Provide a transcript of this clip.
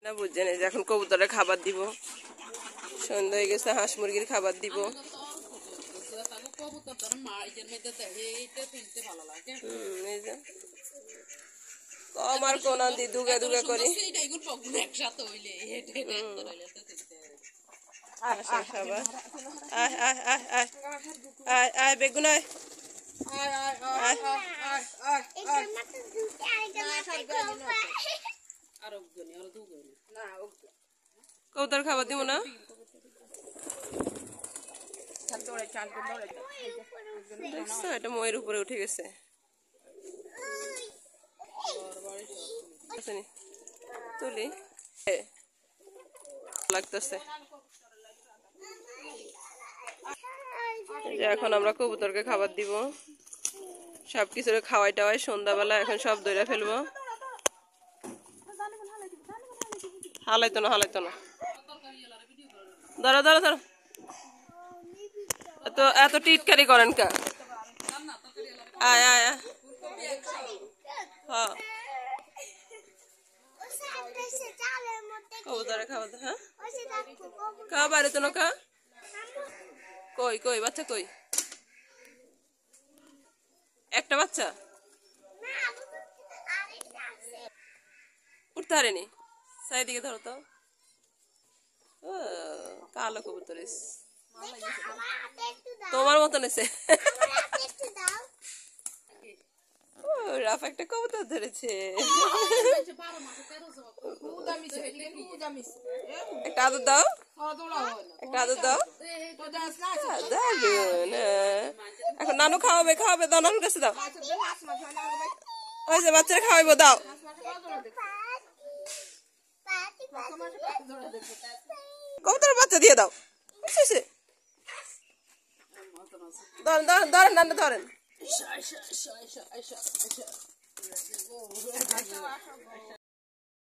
না বুঝছেন, এই যে এখন কবুতরের খাবার দিব, সন্ধ্যা হয়ে গেছে, হাঁস মুরগির খাবার দিব। আমার কোন আন্দি দুগে দুগে করি বেগুন কবুতর খাবার দিব না, দেখছো এটা ময়ের উপরে উঠে গেছে। তুলি লাগতেছে। এখন আমরা কবুতরকে খাবার দিব, সবকিছু খাওয়াই টাওয়াই সন্ধ্যাবেলা এখন সব ধরে ফেলবো। হালাইতো না হালাইতো না, ধরো ধরো ধরো, এত টিটকারি করেন কা? আয় আয় হ্যাঁ কবুতরে খাবার, হ্যাঁ খাওয়া বাইরে তো না খা। কই কই বাচ্চা কই? একটা বাচ্চা উঠতে পারেনি, চারিদিকে ধরো তো। কালো কবুতর তোমার মতন এসে রাফ একটা কবুতর ধরেছে। একটা আদর দাও, একটা আদর দাও। এখন নানু খাওয়াবে, খাওয়াবে দাও, নানুর কাছে দাও। ওই যে বাচ্চারা খাওয়াইবো, দাও। কবুতর বাচ্চা দিয়ে দাও। ধরেন ধরেন ধরেন নানু ধরেন।